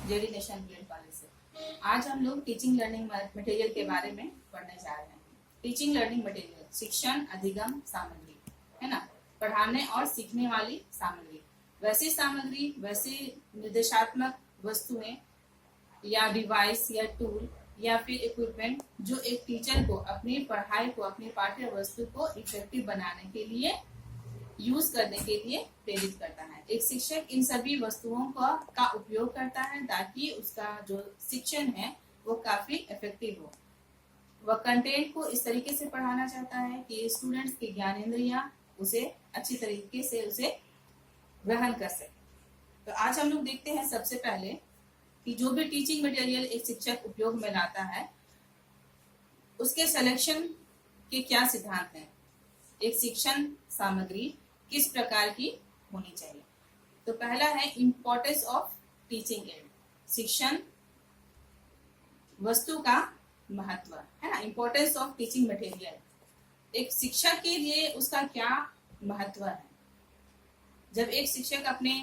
JD national grade college से। आज हम लोग टीचिंग लर्निंग मटेरियल के बारे में पढ़ने जा रहे हैं। टीचिंग लर्निंग मटेरियल शिक्षण अधिगम सामग्री है ना, पढ़ाने और सीखने वाली सामग्री। वैसी सामग्री, वैसी निर्देशात्मक वस्तुएं या डिवाइस या टूल या फिर इक्विपमेंट जो एक टीचर को अपनी पढ़ाई को, अपनी पाठ्य वस्तु को इफेक्टिव बनाने के लिए, यूज करने के लिए प्रेरित करता है। एक शिक्षक इन सभी वस्तुओं का उपयोग करता है ताकि उसका जो शिक्षण है वो काफी इफेक्टिव हो। वह कंटेंट को इस तरीके से पढ़ाना चाहता है कि स्टूडेंट्स की ज्ञानेंद्रियां उसे अच्छी तरीके से उसे ग्रहण कर सके। तो आज हम लोग देखते हैं सबसे पहले कि जो भी टीचिंग मटेरियल एक शिक्षक उपयोग में लाता है उसके सिलेक्शन के क्या सिद्धांत हैं। एक शिक्षण सामग्री किस प्रकार की होनी चाहिए। तो पहला है इम्पोर्टेंस ऑफ टीचिंग एड, शिक्षण वस्तु का महत्व है ना। इम्पोर्टेंस ऑफ टीचिंग मटेरियल, एक शिक्षक के लिए उसका क्या महत्व है। जब एक शिक्षक अपने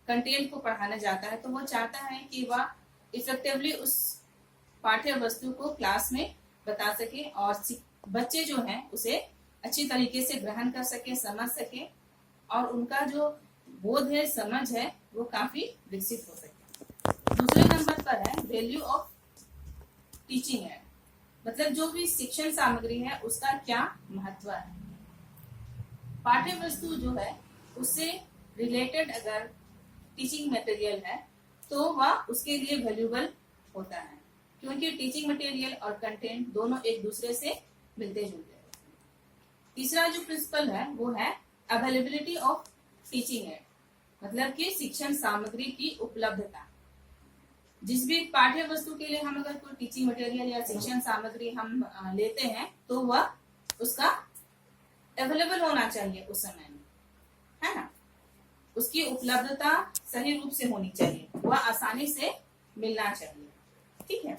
कंटेंट को पढ़ाने जाता है तो वो चाहता है कि वह इफेक्टिवली उस पाठ्य वस्तु को क्लास में बता सके और बच्चे जो हैं उसे अच्छी तरीके से ग्रहण कर सके, समझ सके और उनका जो बोध है, समझ है वो काफी विकसित हो सके। दूसरे नंबर पर है वैल्यू ऑफ टीचिंग एड, मतलब जो भी शिक्षण सामग्री है उसका क्या महत्व है। पाठ्य वस्तु जो है उससे रिलेटेड अगर टीचिंग मटेरियल है तो वह उसके लिए वैल्यूबल होता है, क्योंकि टीचिंग मटेरियल और कंटेंट दोनों एक दूसरे से मिलते जुलते हैं। तीसरा जो प्रिंसिपल है वो है अवेलेबिलिटी ऑफ टीचिंग एड, मतलब कि शिक्षण सामग्री की उपलब्धता। जिस भी पाठ्य वस्तु के लिए हम अगर कोई टीचिंग मटेरियल या शिक्षण सामग्री हम लेते हैं तो वह उसका अवेलेबल होना चाहिए उस समय में, है ना। उसकी उपलब्धता सही रूप से होनी चाहिए, वह आसानी से मिलना चाहिए, ठीक है।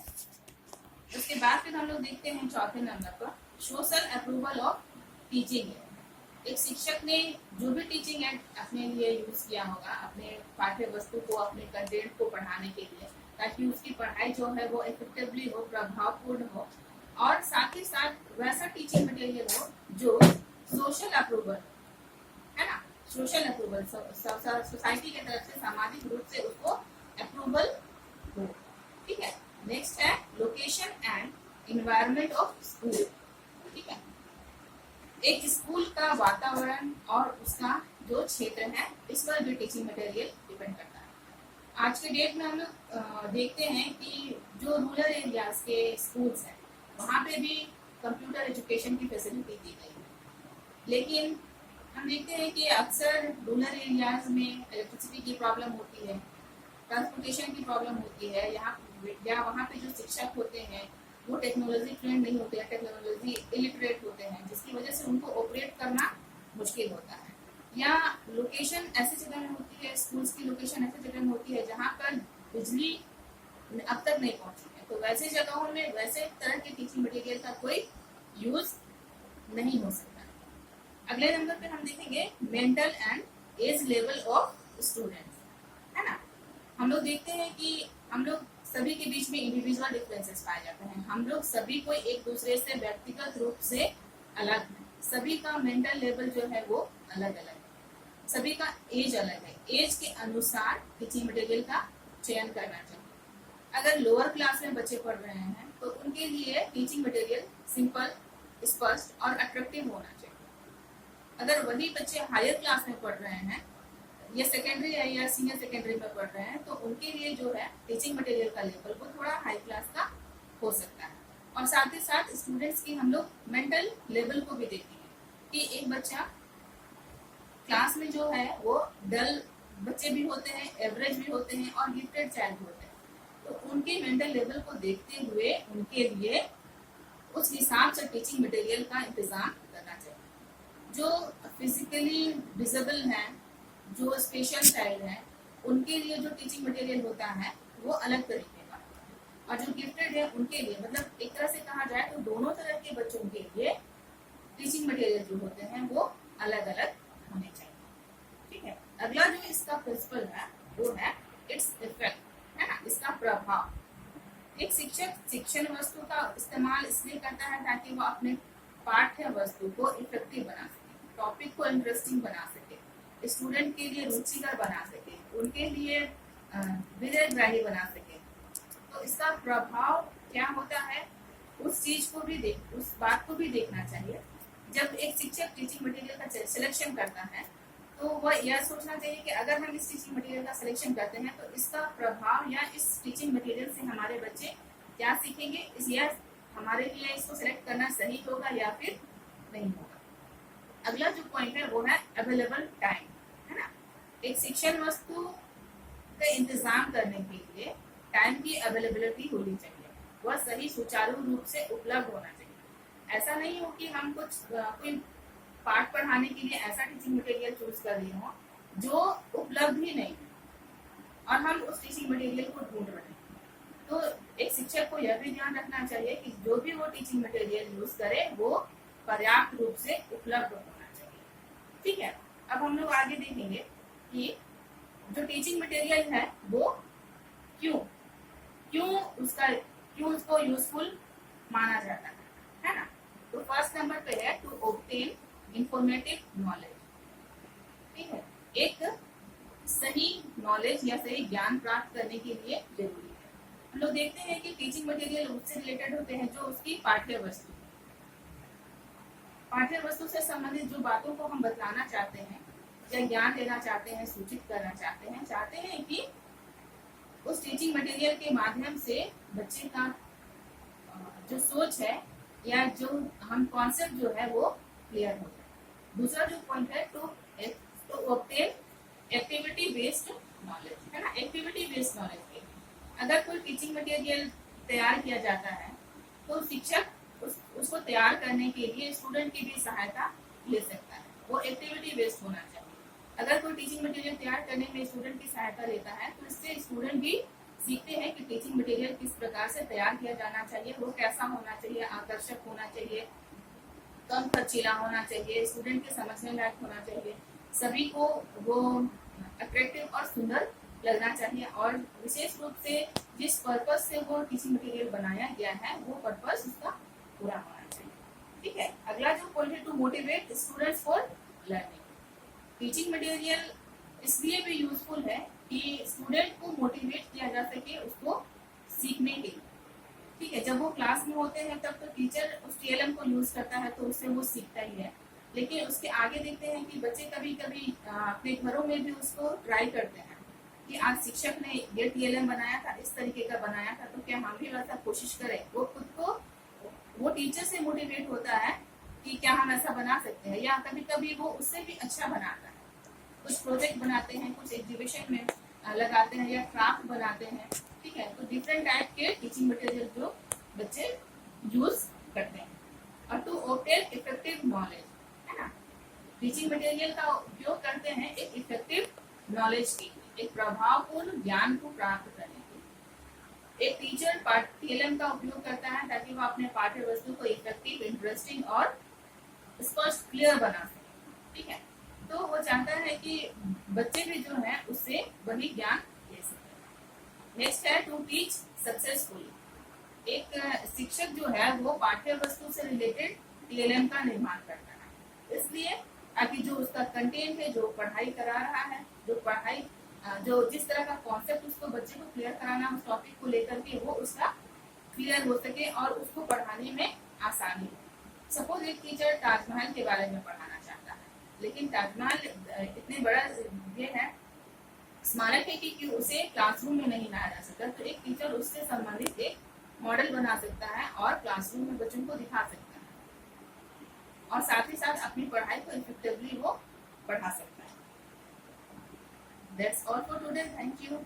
उसके बाद फिर हम लोग देखते हैं चौथे नंबर पर social approval of teaching add. एक शिक्षक ने जो भी टीचिंग एड अपने लिए यूज किया होगा अपने पाठ्य वस्तु को, अपने कंटेंट को पढ़ाने के लिए, ताकि उसकी पढ़ाई जो है वो इफेक्टिवली हो, प्रभावपूर्ण हो और साथ ही साथ वैसा टीचिंग मटेरियल हो जो सोशल अप्रूवल है ना, सोशल अप्रूवल सोसाइटी की तरफ से, सामाजिक रूप से उसको अप्रूवल हो, ठीक है। नेक्स्ट है location and environment of school, ठीक है। एक स्कूल का वातावरण और उसका जो क्षेत्र है इस पर भी टीचिंग मटेरियल डिपेंड करता है। आज के डेट में हम लोग देखते हैं कि जो रूरल एरियाज के स्कूल्स हैं वहाँ पे भी कंप्यूटर एजुकेशन की फैसिलिटी दी गई है, लेकिन हम देखते हैं कि अक्सर रूरल एरियाज में इलेक्ट्रिसिटी की प्रॉब्लम होती है, ट्रांसपोर्टेशन की प्रॉब्लम होती है, या वहाँ पे जो शिक्षक होते हैं वो टेक्नोलॉजी ट्रेंड नहीं होते हैं, टेक्नोलॉजी इलिटरेट होते हैं, जिसकी वजह से उनको ऑपरेट करना मुश्किल होता है। या लोकेशन ऐसी जगह में होती है, स्कूल्स की लोकेशन ऐसी जगह में होती है जहाँ पर बिजली अब तक नहीं पहुँची है, तो वैसे जगहों में वैसे तरह के टीचिंग मटेरियल का कोई यूज नहीं हो सकता। अगले नंबर पे हम देखेंगे mental and age level of students, है ना। हम लोग देखते हैं कि हम लोग सभी के बीच में इंडिविजुअल डिफरेंसेस पाए जाते हैं। हम लोग सभी को एक दूसरे से व्यक्तिगत रूप से अलग है, सभी का मेंटल लेवल जो है वो अलग अलग है, सभी का एज अलग है। एज के अनुसार टीचिंग मटेरियल का चयन करना चाहिए। अगर लोअर क्लास में बच्चे पढ़ रहे हैं तो उनके लिए टीचिंग मटेरियल सिंपल, स्पष्ट और अट्रैक्टिव होना चाहिए। अगर वही बच्चे हायर क्लास में पढ़ रहे हैं या सेकेंडरी या सीनियर सेकेंडरी में पढ़ रहे हैं तो उनके लिए जो है टीचिंग मटेरियल का लेवल वो थोड़ा हाई क्लास का हो सकता है। और साथ ही साथ स्टूडेंट्स की हम लोग मेंटल लेवल को भी देखते हैं कि एक बच्चा क्लास में जो है वो डल बच्चे भी होते हैं, एवरेज भी होते हैं और गिफ्टेड चाइल्ड होते हैं, तो उनके मेंटल लेवल को देखते हुए उनके लिए उस हिसाब से टीचिंग मटेरियल का इंतजाम करना चाहिए। जो फिजिकली डिसेबल हैं, जो स्पेशल चाइल्ड है उनके लिए जो टीचिंग मटेरियल होता है वो अलग तरीके का, और जो गिफ्टेड है उनके लिए, मतलब एक तरह से कहा जाए तो दोनों तरह के बच्चों के लिए टीचिंग मटेरियल जो होते हैं वो अलग अलग होने चाहिए, ठीक है। अगला जो इसका प्रिंसिपल है वो है इट्स इफेक्ट, है ना। इसका प्रभाव। एक शिक्षक शिक्षण वस्तु का इस्तेमाल इसलिए करता है ताकि वो अपने पाठ्य वस्तु को इफेक्टिव बना सके, टॉपिक को इंटरेस्टिंग बना सके, स्टूडेंट के लिए रुचिकर बना सके, उनके लिए विजयग्राही बना सके। तो इसका प्रभाव क्या होता है उस चीज को भी उस बात को भी देखना चाहिए। जब एक शिक्षक टीचिंग मटेरियल का सिलेक्शन करता है तो वह यह सोचना चाहिए कि अगर हम इस टीचिंग मटेरियल का सिलेक्शन करते हैं तो इसका प्रभाव या इस टीचिंग मटेरियल से हमारे बच्चे क्या सीखेंगे, इस यह हमारे लिए इसको सिलेक्ट करना सही होगा या फिर नहीं होगा। अगला जो पॉइंट है वो है अवेलेबल टाइम, है ना। एक शिक्षण वस्तु का इंतजाम करने के लिए टाइम की अवेलेबिलिटी होनी चाहिए, वह सही सुचारू रूप से उपलब्ध होना चाहिए। ऐसा नहीं हो कि हम कोई पाठ पढ़ाने के लिए ऐसा टीचिंग मटेरियल चूज कर रहे हो जो उपलब्ध ही नहीं और हम उस टीचिंग मटेरियल को ढूंढ रहे हैं। तो एक शिक्षक को यह भी ध्यान रखना चाहिए कि जो भी वो टीचिंग मटेरियल यूज करे वो पर्याप्त रूप से उपलब्ध होना चाहिए। ठीक है, अब हम लोग आगे देखेंगे कि जो टीचिंग मटेरियल है वो क्यों उसको यूजफुल माना जाता है ना। तो फर्स्ट नंबर पे है टू ऑब्टेन इंफॉर्मेटिव नॉलेज। ठीक है, एक सही नॉलेज या सही ज्ञान प्राप्त करने के लिए जरूरी है। हम लोग देखते हैं कि टीचिंग मटेरियल उससे रिलेटेड होते हैं जो उसकी पाठ्य वस्तु से संबंधित जो बातों को हम बतलाना चाहते हैं या ज्ञान देना चाहते हैं, सूचित करना चाहते हैं कि उस टीचिंग मटेरियल के माध्यम से बच्चे का जो सोच है या जो हम कॉन्सेप्ट जो है वो क्लियर हो जाए। दूसरा जो पॉइंट है to obtain activity based knowledge, है ना। एक्टिविटी बेस्ड नॉलेज के अगर कोई टीचिंग मटेरियल तैयार किया जाता है तो शिक्षक उसको तैयार करने के लिए स्टूडेंट की भी सहायता ले सकता है, वो एक्टिविटी बेस्ड होना चाहिए। अगर कोई टीचिंग मटेरियल तैयार करने में स्टूडेंट की सहायता लेता है तो इससे स्टूडेंट भी सीखते हैं कि टीचिंग मटेरियल किस प्रकार से तैयार किया जाना चाहिए, वो कैसा होना चाहिए, आकर्षक होना चाहिए, कम खर्चीला होना चाहिए, स्टूडेंट के समझने लायक होना चाहिए, सभी को वो अट्रैक्टिव और सुंदर लगना चाहिए और विशेष रूप से जिस पर्पज से वो टीचिंग मटेरियल बनाया गया है वो पर्पज उसका पूरा होना चाहिए। ठीक है, अगला जो पॉइंट है to motivate students for learning. Teaching material इसलिए भी यूजफुल है कि स्टूडेंट को मोटिवेट किया जा सके उसको सीखने के लिए। ठीक है, जब वो क्लास में होते हैं तब तो टीचर उस टीएलएम को यूज करता है तो उससे वो सीखता ही है, लेकिन उसके आगे देखते हैं कि बच्चे कभी कभी अपने घरों में भी उसको ट्राई करते हैं कि आज शिक्षक ने ये टीएलएम बनाया था, इस तरीके का बनाया था, तो क्या हम भी वैसा कोशिश करें। वो खुद को वो टीचर से मोटिवेट होता है कि क्या हम ऐसा बना सकते हैं, या कभी कभी वो उससे भी अच्छा बनाता है। कुछ प्रोजेक्ट बनाते हैं, कुछ एग्जीबिशन में लगाते हैं या क्राफ्ट बनाते हैं। ठीक है, तो डिफरेंट टाइप के टीचिंग मटेरियल जो बच्चे यूज करते हैं। और टू ऑब्टेन इफेक्टिव नॉलेज, है ना। टीचिंग मटेरियल का उपयोग करते हैं एक इफेक्टिव नॉलेज के लिए, एक प्रभावपूर्ण ज्ञान को प्राप्त करने के लिए। एक टीचर टीएलएम का उपयोग करता है ताकि वो अपने पाठ्य वस्तु को इफेक्टिव, इंटरेस्टिंग और स्पष्ट, क्लियर बना सके। ठीक है, तो वो चाहता है कि बच्चे भी जो है उससे वही ज्ञान ले सके। नेक्स्ट है टू टीच सक्सेसफुली। एक शिक्षक जो है वो पाठ्य वस्तु से रिलेटेड टीएलएम का निर्माण करता है, इसलिए ताकि जो उसका कंटेंट है, जो पढ़ाई करा रहा है, जो जिस तरह का कॉन्सेप्ट उसको बच्चे को क्लियर कराना, उस टॉपिक को लेकर के वो उसका क्लियर हो सके और उसको पढ़ाने में आसानी हो। सपोज एक टीचर ताजमहल के बारे में पढ़ाना चाहता है, लेकिन ताजमहल इतने बड़ा ये है, स्मारक है कि उसे क्लासरूम में नहीं लाया जा सकता, तो एक टीचर उससे संबंधित एक मॉडल बना सकता है और क्लासरूम में बच्चों को दिखा सकता है और साथ ही साथ अपनी पढ़ाई को इफेक्टिवली वो पढ़ा सकता है। That's all for today. Thank you.